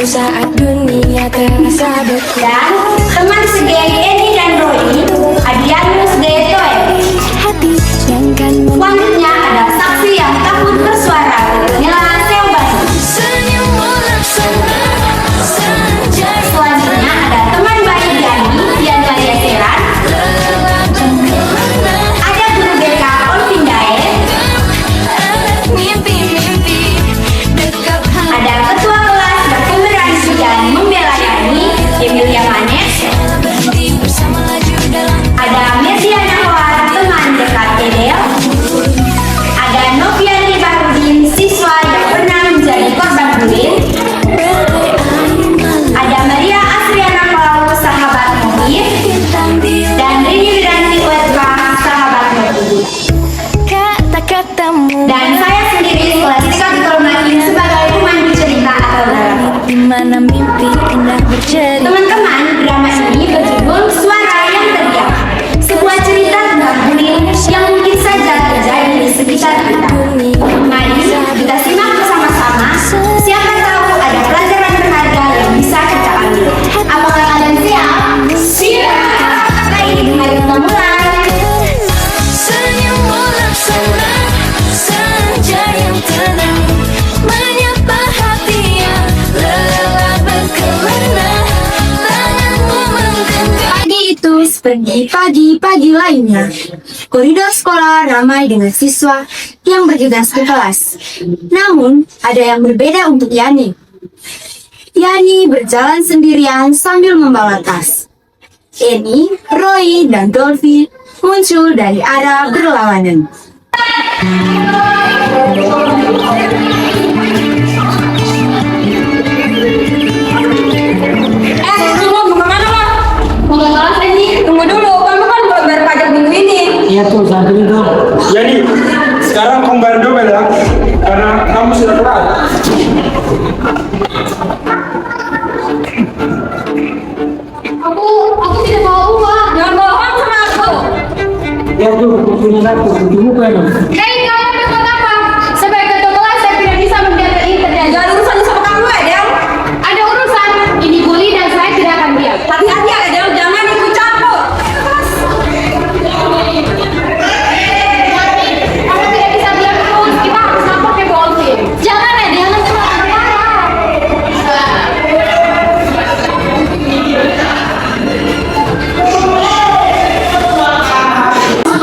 Bersamamu saat dunia terasa beku. Dan teman segeng Eni dan Roy, Adrianus Detoe. Hati yang kan Selanjutnya ada saksi yang takut bersuara, Nila Seobati. Selanjutnya ada teman baik Diani, Dian Maria Seran. Ada guru BK Olvin Dae. Ada ketua kelas berpemeran dan membela Yani, Emilia Manes. Ada Mesiana Hawar, teman dekat Dedel. Ada Noviani Bahrudin, siswa yang pernah menjadi korban bullying. Ada Maria Asriana Palau, sahabat mobil. Dan Rini Wiranti Wetka, sahabat mobil. kata-katamu Dan saya sendiri Selastika Dikolomakin sebagai pemandu cerita atau narator. di mana mimpi indah bercerita. Teman-teman, drama ini berjudul Suara yang Terdiam. Sebuah cerita tentang bullying yang mungkin saja terjadi di sekitar kita. Mari kita simak bersama-sama. Siapa tahu ada pelajaran berharga yang bisa kita ambil. Apakah kalian siap? Siap! Baik, mari kita mulai. Senyummu laksana saja yang tenang, menyapa hati yang lelah berkelana, tanganmu menggenggam. Pagi itu seperti pagi-pagi lainnya. Koridor sekolah ramai dengan siswa yang bergegas ke kelas. Namun, ada yang berbeda untuk Yani. Yani berjalan sendirian sambil membawa tas. Eni, Roy, dan Dolphy muncul dari arah berlawanan. Mau kemana, Pak? Mau ke kelas ini. Tunggu dulu, kamu kan belum bayar pajak minggu ini. Iya tuh, saat ini tuh. Jadi, sekarang kamu bayar double ya, karena kamu sudah telat. Aku tidak mau uang. Jangan bohong sama aku. Iya tuh, punya satu, di muka ya. Hei, kalian berbuat apa? Sebagai ketua kelas, saya tidak bisa membiarkan ini terjadi. Jangan urusan sama kamu, Adel. Ada urusan. Ini bully dan saya tidak akan diam. Hati-hati, Adel. Jangan ikut campur. Kamu tidak bisa diam terus. Kita harus lapor ke polisi. Jangan, Adel. Nanti malah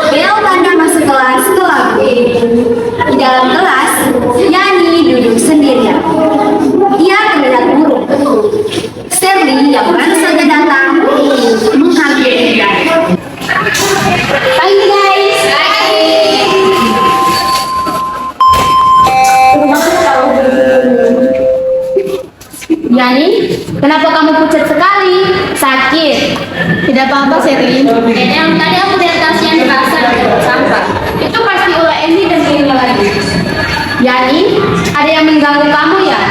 Bel tanda masuk kelas telah. Di dalam kelas, Yani duduk sendirian. Ia terlihat buruk. Sterling yang baru saja datang menghampiri dia. Pagi guys. Yani, kenapa kamu pucat sekali? Sakit? Tidak apa-apa, Sherlyn. Yang tadi aku lihat tasnya di pasar di tempat sampah. Itu pasti ulah Eni dan Eni lagi. Yani, ada yang mengganggu kamu ya?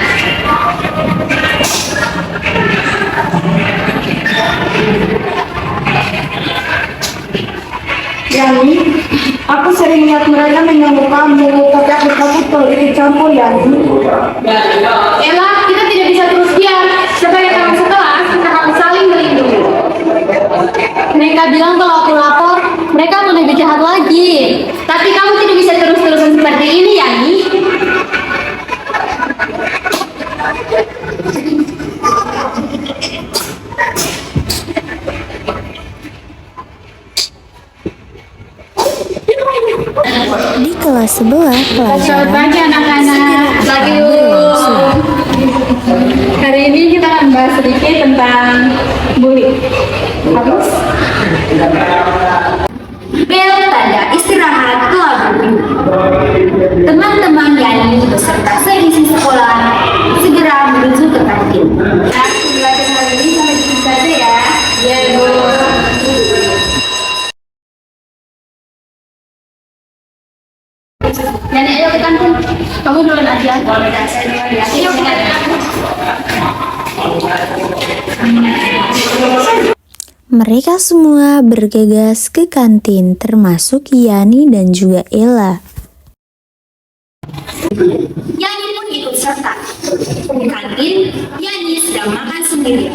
Yani, aku sering lihat mereka mengganggu kamu, tapi aku takut kalau ikut campur, Yani. Ella, kita tidak bisa terus diam. Sebagai teman sekelas, kita harus saling melindungi. Mereka bilang kalau aku lapor, mereka akan lebih jahat lagi. Tapi kamu tidak bisa terus-terusan seperti ini, Yani. Di kelas sebelah Selamat pelajaran pagi anak-anak. Lagi yuk. Hari ini kita akan bahas sedikit tentang bullying. Harus? Bel tanda istirahat telah berdiri. Teman-teman Yani beserta seisi sekolah segera menuju ke kantin. Pembelajaran hari ini sampai di sini saja ya. Ya, Bu. Yani, ayo ke kantin. Kamu duluan aja. Ayo ke kantin. mereka semua bergegas ke kantin termasuk Yani dan juga Ella. Yani pun ikut serta. Di kantin, Yani sedang makan sendiri.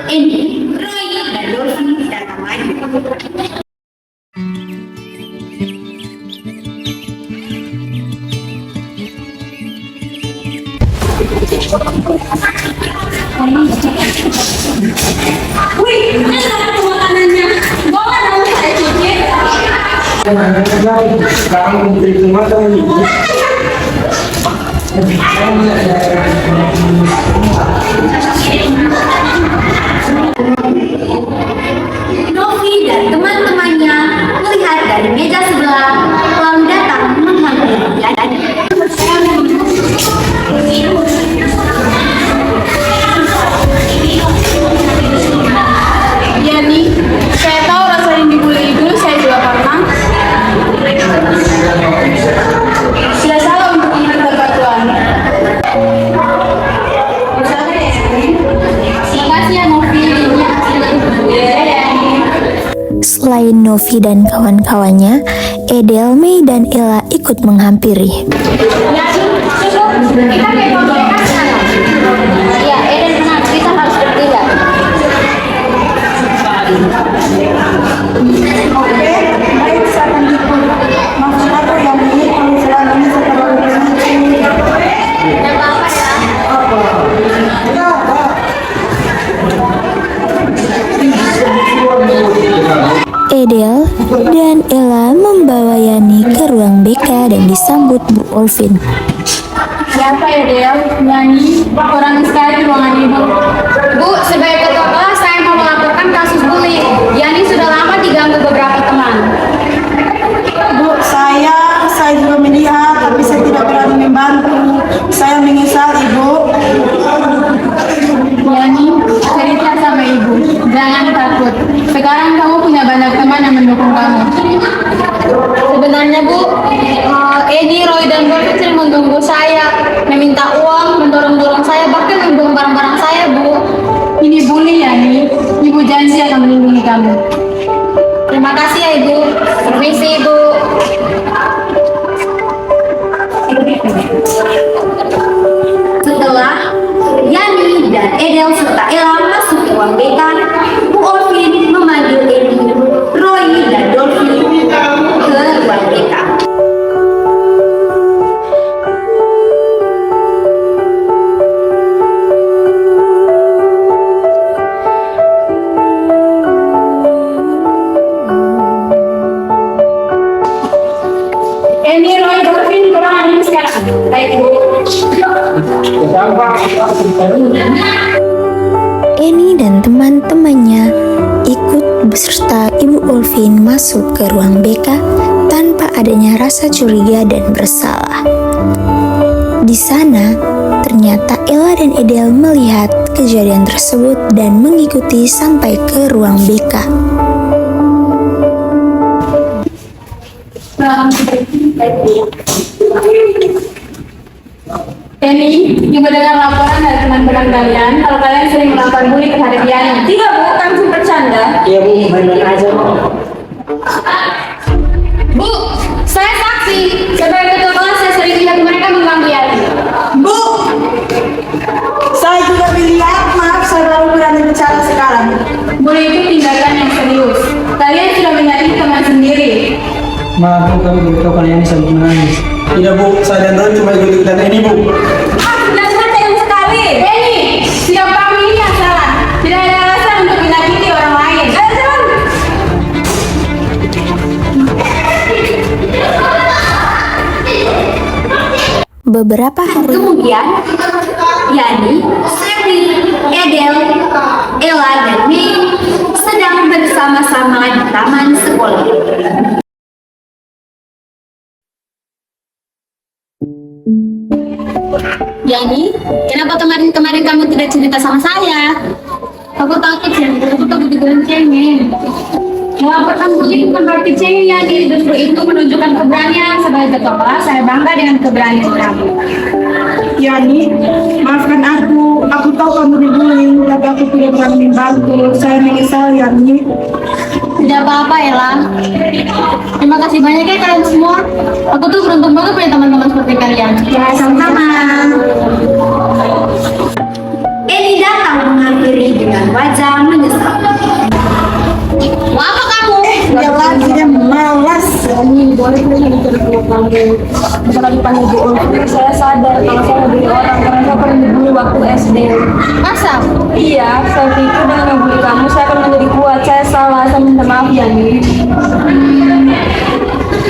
Andy, Roy, dan Dolphy datang lagi. Sekarang terima kasih. Novi dan teman-temannya melihat dari meja sebelah lalu datang menghampiri Yani. Yani, saya tahu rasa yang dibully dulu saya juga pernah. Tidak salah untuk meminta bantuan. Terima kasih ya Novi. Selain Novi dan kawan-kawannya, Edelme dan Ella ikut menghampiri. Ya, kita kayak boneka sekarang. Iya, Eden benar. Kita harus bertindak. Oke, baik saya akan ikut. Maksud aku yang ini kalau selama ini saya terlalu berhenti. Tidak apa-apa ya. Edel dan Ella membawa Yani ke ruang BK dan disambut Bu Olvin. Siapa ya Del? Yani, orang sekali di ruangan ibu. Bu, sebagai ketua kelas saya mau melaporkan kasus bully. Yani sudah lama diganggu beberapa teman. Bu, saya juga melihat, tapi saya tidak berani membantu. Saya menyesal, Ibu. Yani, cerita sama ibu. Jangan takut. Sekarang kamu punya banyak teman yang mendukung kamu. Sebenarnya Bu, Edi, Roy, dan Dolphy sering mengganggu saya, meminta uang, mendorong-dorong saya, bahkan membuang barang-barang saya, Bu. Ini bully Yani. Ibu janji akan melindungi kamu. Terima kasih ya Ibu. Permisi Ibu. Setelah Yani dan Edel serta Ella masuk ke ruang BK, Bu Olvin memanggil Andy, Roy, dan Dolphy ke ruang BK. Ini Roy, Dolphin, kurang ini sekarang. Baik Bu. Eni dan teman-temannya ikut beserta Ibu Olvin masuk ke ruang BK tanpa adanya rasa curiga dan bersalah. Di sana, ternyata Ella dan Edel melihat kejadian tersebut dan mengikuti sampai ke ruang BK. Ini juga dengan laporan dari teman-teman kalian kalau kalian sering melakukan bully terhadap Yani. Tidak Bu, kami cuma bercanda. Iya Bu, main-main aja. Bu, saya saksi. Sebagai ketua kelas saya sering lihat mereka mengganggu Yani. Bu, saya juga melihat, maaf saya baru berani bicara sekarang. Bully itu tindakan yang serius. Kalian sudah menyakiti teman sendiri. Maaf Bu, kami beritahu kalian sampai menangis. Tidak Bu, saya dan Roy cuma ikut-ikutan ini Bu. Sudah sayang sekali. Ini, sikap kamu ini yang salah. Tidak ada alasan untuk menyakiti orang lain. Beberapa hari Kemudian, Yani, Sally, Edel, Ella, dan Mei sedang bersama-sama di taman sekolah. Yani, kenapa kemarin kamu tidak cerita sama saya? Aku takut ya, aku takut dibilang cengeng. Melaporkan bully bukan berarti cengeng Yani, justru itu menunjukkan keberanian. Sebagai ketua kelas, saya bangga dengan keberanian kamu. Yani, maafkan aku tahu kamu dibully, tapi aku tidak berani membantu. Saya menyesal, Yani. Tidak apa-apa Ella. Terima kasih banyak ya kalian semua. Aku tuh beruntung banget punya teman-teman seperti kalian. Ya, sama-sama. dengan wajah menyesal. Mau apa kamu? Enggak lagi dia malas. Ini boleh punya dulu kamu. Misalnya dipanggil Bu Ulfi, saya sadar kalau saya ngebully orang karena saya pernah dibully waktu SD. Masa? Iya, saya pikir dengan ngebully kamu saya akan menjadi kuat. Saya salah, saya minta maaf ya nih.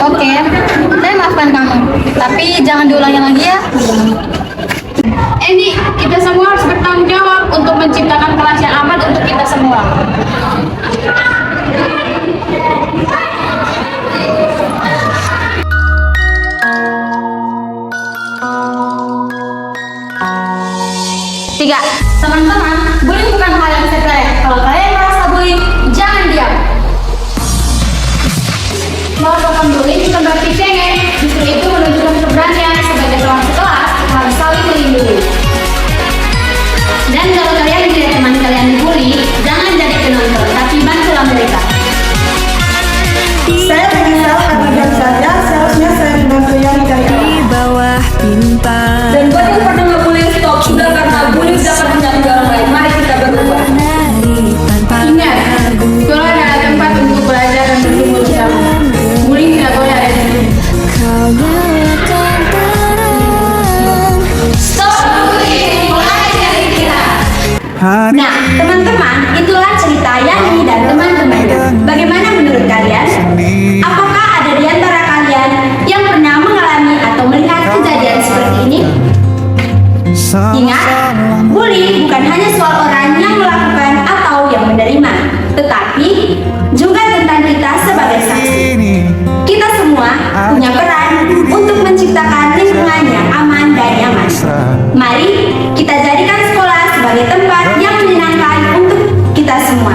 Oke, saya maafkan kamu. Tapi jangan diulangi lagi ya. Ini kita semua harus bertanggung jawab untuk menciptakan kelas yang aman untuk kita semua. Tiga, teman-teman, bullying bukan hal yang sepele. Kalau kalian merasa bullying, jangan diam. Melakukan bullying bukan berarti cengeng, justru itu menunjukkan keberanian sebagai teman sekelas kita harus saling melindungi. Dan kalau kalian melihat teman kalian dibully, jangan jadi penonton, tapi bantulah mereka. Saya menyesal karena diam saja. Seharusnya saya membantu Yani dari awal. Dan buat yang pernah ngebully, stop sudah karena bullying dapat menyakiti orang lain. Mari kita berubah. Ingat, sekolah adalah tempat untuk belajar dan bertumbuh bersama. Bullying tidak boleh ada di sini. Stop bullying, mulai dari kita. Nah, teman-teman, itulah cerita Yani dan teman-temannya. Bagaimana menurut kalian? Apakah ada di antara kalian yang pernah mengalami atau melihat kejadian seperti ini? Ingat, bullying bukan hanya soal orang yang melakukan atau yang menerima, tetapi juga tentang kita sebagai saksi. Kita semua punya peran untuk menciptakan lingkungan yang aman dan nyaman. Mari kita jadikan sekolah sebagai tempat yang menyenangkan untuk kita semua.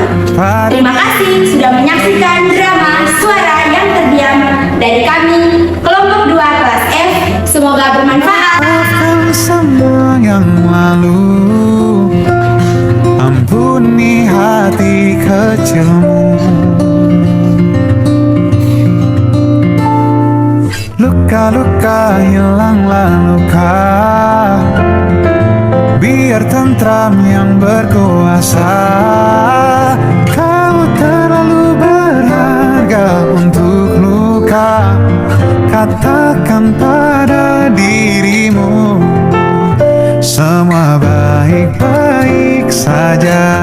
Terima kasih sudah menyaksikan drama Suara yang Terdiam dari kami, kelompok 2 kelas F. Semoga bermanfaat. Maafkan semua yang lalu, ampuni hati kecilmu. Luka-luka hilanglah luka, biar tentram yang berkuasa. Kau terlalu berharga untuk luka, katakan pada dirimu semua baik-baik saja.